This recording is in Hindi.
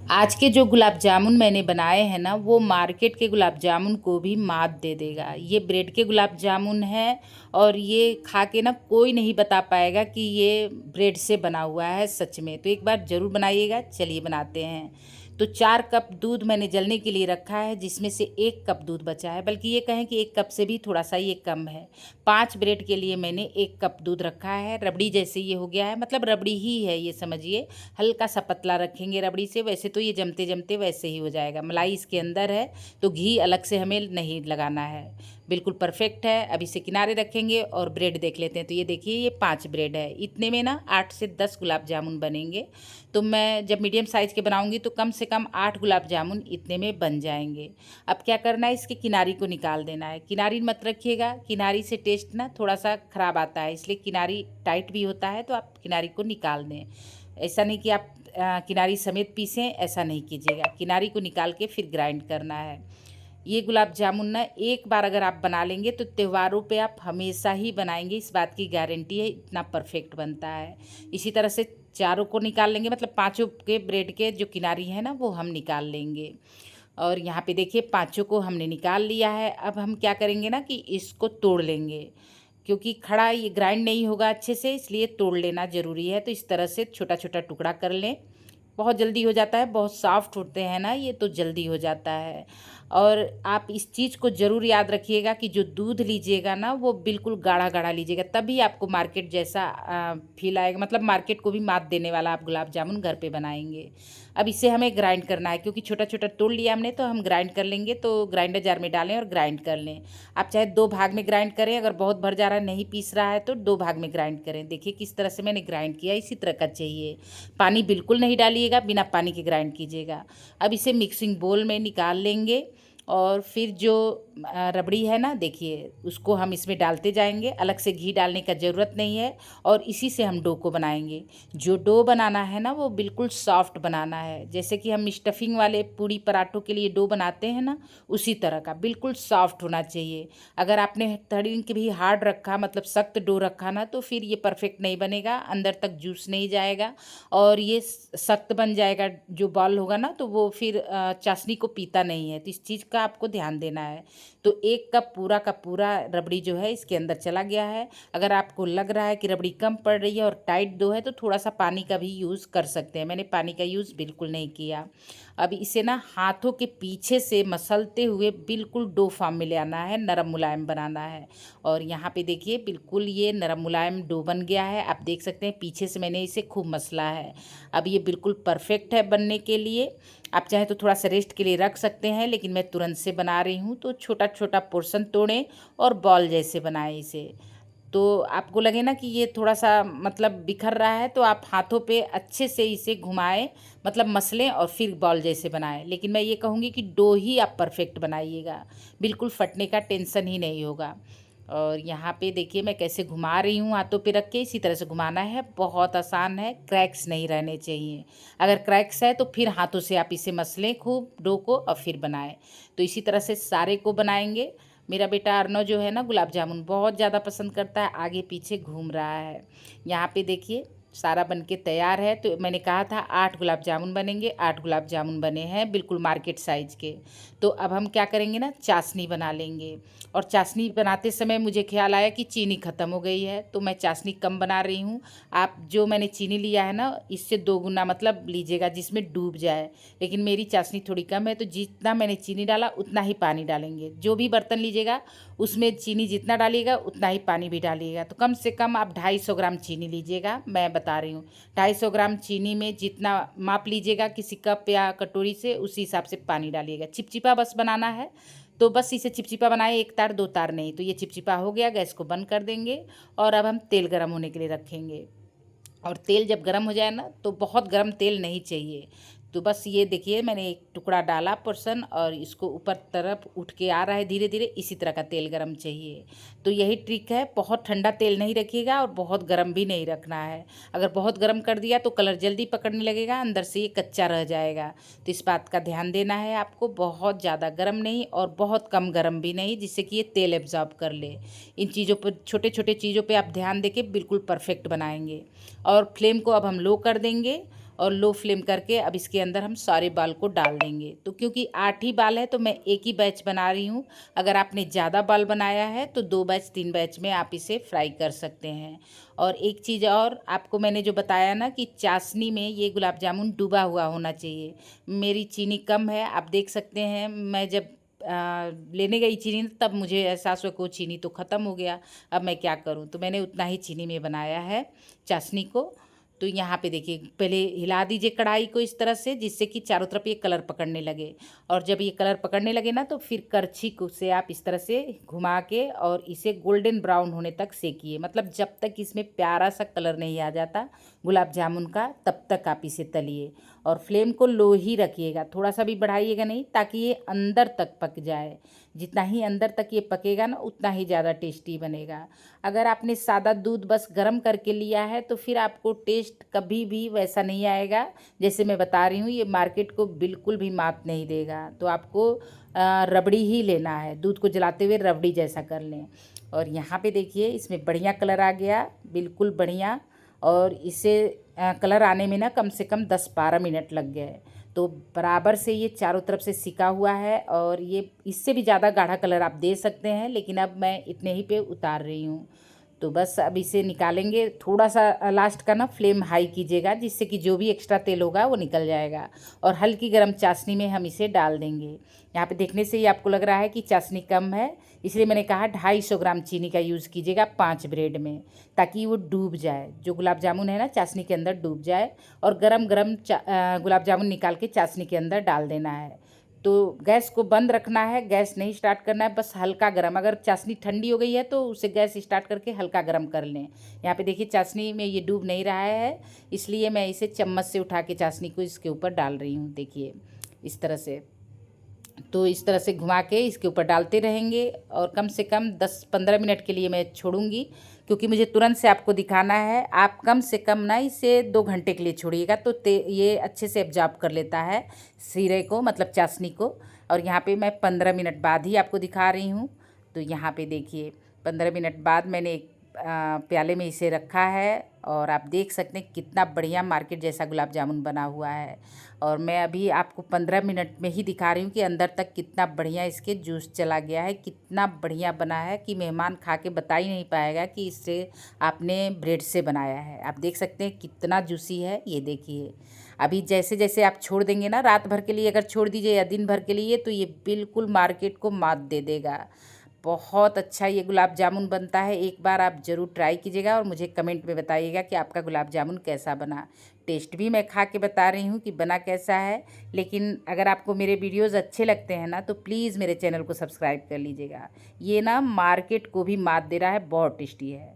आज के जो गुलाब जामुन मैंने बनाए हैं ना, वो मार्केट के गुलाब जामुन को भी मात दे देगा। ये ब्रेड के गुलाब जामुन है और ये खा के ना कोई नहीं बता पाएगा कि ये ब्रेड से बना हुआ है सच में। तो एक बार ज़रूर बनाइएगा। चलिए बनाते हैं। तो 4 कप दूध मैंने जलने के लिए रखा है, जिसमें से 1 कप दूध बचा है, बल्कि ये कहें कि 1 कप से भी थोड़ा सा ये कम है। 5 ब्रेड के लिए मैंने 1 कप दूध रखा है। रबड़ी जैसे ये हो गया है, मतलब रबड़ी ही है ये समझिए। हल्का सा पतला रखेंगे रबड़ी से, वैसे तो ये जमते जमते वैसे ही हो जाएगा। मलाई इसके अंदर है तो घी अलग से हमें नहीं लगाना है। बिल्कुल परफेक्ट है। अब इसे किनारे रखेंगे और ब्रेड देख लेते हैं। तो ये देखिए, ये 5 ब्रेड है। इतने में ना 8 से 10 गुलाब जामुन बनेंगे। तो मैं जब मीडियम साइज़ के बनाऊंगी तो कम से कम 8 गुलाब जामुन इतने में बन जाएंगे। अब क्या करना है, इसकी किनारी को निकाल देना है। किनारी मत रखिएगा, किनारी से टेस्ट ना थोड़ा सा ख़राब आता है, इसलिए किनारी टाइट भी होता है, तो आप किनारी को निकाल दें। ऐसा नहीं कि आप किनारी समेत पीसें, ऐसा नहीं कीजिएगा। किनारी को निकाल के फिर ग्राइंड करना है। ये गुलाब जामुन ना एक बार अगर आप बना लेंगे तो त्योहारों पे आप हमेशा ही बनाएंगे, इस बात की गारंटी है। इतना परफेक्ट बनता है। इसी तरह से चारों को निकाल लेंगे, मतलब पांचों के ब्रेड के जो किनारी है ना वो हम निकाल लेंगे। और यहाँ पे देखिए, पांचों को हमने निकाल लिया है। अब हम क्या करेंगे ना कि इसको तोड़ लेंगे, क्योंकि खड़ा ये ग्राइंड नहीं होगा अच्छे से, इसलिए तोड़ लेना ज़रूरी है। तो इस तरह से छोटा छोटा टुकड़ा कर लें। बहुत जल्दी हो जाता है, बहुत सॉफ्ट होते हैं ना ये, तो जल्दी हो जाता है। और आप इस चीज़ को ज़रूर याद रखिएगा कि जो दूध लीजिएगा ना वो बिल्कुल गाढ़ा गाढ़ा लीजिएगा, तभी आपको मार्केट जैसा फील आएगा, मतलब मार्केट को भी मात देने वाला आप गुलाब जामुन घर पे बनाएंगे। अब इसे हमें ग्राइंड करना है, क्योंकि छोटा छोटा तोड़ लिया हमने, तो हम ग्राइंड कर लेंगे। तो ग्राइंडर जार में डालें और ग्राइंड कर लें। आप चाहे 2 भाग में ग्राइंड करें, अगर बहुत भर जा रहा है नहीं पीस रहा है तो 2 भाग में ग्राइंड करें। देखिए किस तरह से मैंने ग्राइंड किया, इसी तरह का चाहिए। पानी बिल्कुल नहीं डालिएगा, बिना पानी के ग्राइंड कीजिएगा। अब इसे मिक्सिंग बोल में निकाल लेंगे। और फिर जो रबड़ी है ना, देखिए उसको हम इसमें डालते जाएंगे। अलग से घी डालने का ज़रूरत नहीं है। और इसी से हम डो को बनाएंगे। जो डो बनाना है ना वो बिल्कुल सॉफ्ट बनाना है, जैसे कि हम स्टफिंग वाले पूड़ी पराठों के लिए डो बनाते हैं ना, उसी तरह का बिल्कुल सॉफ्ट होना चाहिए। अगर आपने थोड़ी के भी हार्ड रखा, मतलब सख्त डो रखा ना, तो फिर ये परफेक्ट नहीं बनेगा, अंदर तक जूस नहीं जाएगा और ये सख्त बन जाएगा। जो बॉल होगा ना तो वो फिर चाशनी को पीता नहीं है। तो इस चीज़ का आपको ध्यान देना है। तो 1 कप पूरा का पूरा रबड़ी जो है इसके अंदर चला गया है। अगर आपको लग रहा है कि रबड़ी कम पड़ रही है और टाइट डो है तो थोड़ा सा पानी का भी यूज़ कर सकते हैं। मैंने पानी का यूज़ बिल्कुल नहीं किया। अब इसे ना हाथों के पीछे से मसलते हुए बिल्कुल डो फॉर्म में ले आना है, नरम मुलायम बनाना है। और यहाँ पे देखिए बिल्कुल ये नरम मुलायम डो बन गया है। आप देख सकते हैं पीछे से मैंने इसे खूब मसला है। अब ये बिल्कुल परफेक्ट है बनने के लिए। आप चाहे तो थोड़ा सा रेस्ट के लिए रख सकते हैं, लेकिन मैं तुरंत से बना रही हूँ। तो छोटा छोटा पोर्शन तोड़ें और बॉल जैसे बनाएं इसे। तो आपको लगे ना कि ये थोड़ा सा मतलब बिखर रहा है, तो आप हाथों पे अच्छे से इसे घुमाएं, मतलब मसलें और फिर बॉल जैसे बनाएं। लेकिन मैं ये कहूँगी कि डो ही आप परफेक्ट बनाइएगा, बिल्कुल फटने का टेंशन ही नहीं होगा। और यहाँ पे देखिए मैं कैसे घुमा रही हूँ, हाथों पे रख के इसी तरह से घुमाना है। बहुत आसान है, क्रैक्स नहीं रहने चाहिए। अगर क्रैक्स है तो फिर हाथों से आप इसे मसलें खूब डो को और फिर बनाएं। तो इसी तरह से सारे को बनाएंगे। मेरा बेटा अर्नव जो है ना, गुलाब जामुन बहुत ज़्यादा पसंद करता है, आगे पीछे घूम रहा है। यहाँ पे देखिए सारा बनके तैयार है। तो मैंने कहा था 8 गुलाब जामुन बनेंगे, 8 गुलाब जामुन बने हैं बिल्कुल मार्केट साइज़ के। तो अब हम क्या करेंगे ना, चाशनी बना लेंगे। और चाशनी बनाते समय मुझे ख्याल आया कि चीनी ख़त्म हो गई है, तो मैं चाशनी कम बना रही हूँ। आप जो मैंने चीनी लिया है ना, इससे 2 गुना मतलब लीजिएगा, जिसमें डूब जाए। लेकिन मेरी चाशनी थोड़ी कम है, तो जितना मैंने चीनी डाला उतना ही पानी डालेंगे। जो भी बर्तन लीजिएगा उसमें चीनी जितना डालिएगा उतना ही पानी भी डालिएगा। तो कम से कम आप 250 ग्राम चीनी लीजिएगा, मैं बता रही हूँ। 250 ग्राम चीनी में जितना माप लीजिएगा किसी कप या कटोरी से, उसी हिसाब से पानी डालिएगा। चिपचिपा बस बनाना है, तो बस इसे चिपचिपा बनाए, 1 तार 2 तार नहीं। तो ये चिपचिपा हो गया, गैस को बंद कर देंगे। और अब हम तेल गरम होने के लिए रखेंगे। और तेल जब गर्म हो जाए ना, तो बहुत गर्म तेल नहीं चाहिए। तो बस ये देखिए मैंने एक टुकड़ा डाला पोर्शन, और इसको ऊपर तरफ उठ के आ रहा है धीरे धीरे, इसी तरह का तेल गरम चाहिए। तो यही ट्रिक है, बहुत ठंडा तेल नहीं रखिएगा और बहुत गर्म भी नहीं रखना है। अगर बहुत गर्म कर दिया तो कलर जल्दी पकड़ने लगेगा, अंदर से ये कच्चा रह जाएगा। तो इस बात का ध्यान देना है आपको, बहुत ज़्यादा गर्म नहीं और बहुत कम गर्म भी नहीं, जिससे कि ये तेल एब्जॉर्ब कर ले। इन चीज़ों पर, छोटे छोटे चीज़ों पर आप ध्यान देके बिल्कुल परफेक्ट बनाएंगे। और फ्लेम को अब हम लो कर देंगे। और लो फ्लेम करके अब इसके अंदर हम सारे बाल को डाल देंगे। तो क्योंकि 8 ही बाल है तो मैं एक ही बैच बना रही हूँ। अगर आपने ज़्यादा बाल बनाया है तो 2 बैच 3 बैच में आप इसे फ्राई कर सकते हैं। और एक चीज़ और आपको मैंने जो बताया ना कि चाशनी में ये गुलाब जामुन डूबा हुआ होना चाहिए। मेरी चीनी कम है, आप देख सकते हैं। मैं जब लेने गई चीनी तब मुझे एहसास हुआ कि वो चीनी तो ख़त्म हो गया। अब मैं क्या करूं, तो मैंने उतना ही चीनी में बनाया है चाशनी को। तो यहाँ पे देखिए, पहले हिला दीजिए कढ़ाई को इस तरह से जिससे कि चारों तरफ ये कलर पकड़ने लगे। और जब ये कलर पकड़ने लगे ना तो फिर करछी को से आप इस तरह से घुमा के और इसे गोल्डन ब्राउन होने तक सेकिए। मतलब जब तक इसमें प्यारा सा कलर नहीं आ जाता गुलाब जामुन का तब तक आप इसे तलिए। और फ्लेम को लो ही रखिएगा, थोड़ा सा भी बढ़ाइएगा नहीं, ताकि ये अंदर तक पक जाए। जितना ही अंदर तक ये पकेगा ना उतना ही ज़्यादा टेस्टी बनेगा। अगर आपने सादा दूध बस गर्म करके लिया है तो फिर आपको टेस्ट कभी भी वैसा नहीं आएगा जैसे मैं बता रही हूँ। ये मार्केट को बिल्कुल भी मात नहीं देगा। तो आपको रबड़ी ही लेना है, दूध को जलाते हुए रबड़ी जैसा कर लें। और यहाँ पे देखिए इसमें बढ़िया कलर आ गया, बिल्कुल बढ़िया। और इसे कलर आने में ना कम से कम 10-12 मिनट लग गए। तो बराबर से ये चारों तरफ से सिका हुआ है। और ये इससे भी ज़्यादा गाढ़ा कलर आप दे सकते हैं, लेकिन अब मैं इतने ही पे उतार रही हूँ। तो बस अब इसे निकालेंगे। थोड़ा सा लास्ट का ना फ्लेम हाई कीजिएगा जिससे कि जो भी एक्स्ट्रा तेल होगा वो निकल जाएगा। और हल्की गर्म चाशनी में हम इसे डाल देंगे। यहाँ पे देखने से ही आपको लग रहा है कि चाशनी कम है, इसलिए मैंने कहा 250 ग्राम चीनी का यूज़ कीजिएगा 5 ब्रेड में, ताकि वो डूब जाए, जो गुलाब जामुन है ना चाशनी के अंदर डूब जाए। और गरम गरम गुलाब जामुन निकाल के चाशनी के अंदर डाल देना है। तो गैस को बंद रखना है, गैस नहीं स्टार्ट करना है, बस हल्का गरम। अगर चाशनी ठंडी हो गई है तो उसे गैस स्टार्ट करके हल्का गरम कर लें। यहाँ पे देखिए चाशनी में ये डूब नहीं रहा है, इसलिए मैं इसे चम्मच से उठा के चाशनी को इसके ऊपर डाल रही हूँ। देखिए इस तरह से। तो इस तरह से घुमा के इसके ऊपर डालते रहेंगे और कम से कम 10-15 मिनट के लिए मैं छोड़ूंगी, क्योंकि मुझे तुरंत से आपको दिखाना है। आप कम से कम ना इसे 2 घंटे के लिए छोड़िएगा तो ये अच्छे से एब्जॉर्ब कर लेता है सीरे को, मतलब चाशनी को। और यहाँ पे मैं 15 मिनट बाद ही आपको दिखा रही हूँ। तो यहाँ पे देखिए 15 मिनट बाद मैंने एक प्याले में इसे रखा है। और आप देख सकते हैं कितना बढ़िया मार्केट जैसा गुलाब जामुन बना हुआ है। और मैं अभी आपको 15 मिनट में ही दिखा रही हूँ कि अंदर तक कितना बढ़िया इसके जूस चला गया है, कितना बढ़िया बना है कि मेहमान खा के बता ही नहीं पाएगा कि इससे आपने ब्रेड से बनाया है। आप देख सकते हैं कितना जूसी है, ये देखिए। अभी जैसे जैसे आप छोड़ देंगे ना, रात भर के लिए अगर छोड़ दीजिए या दिन भर के लिए, तो ये बिल्कुल मार्केट को मात दे देगा। बहुत अच्छा ये गुलाब जामुन बनता है। एक बार आप ज़रूर ट्राई कीजिएगा और मुझे कमेंट में बताइएगा कि आपका गुलाब जामुन कैसा बना। टेस्ट भी मैं खा के बता रही हूँ कि बना कैसा है। लेकिन अगर आपको मेरे वीडियोज़ अच्छे लगते हैं ना तो प्लीज़ मेरे चैनल को सब्सक्राइब कर लीजिएगा। ये ना मार्केट को भी मात दे रहा है, बहुत टेस्टी है।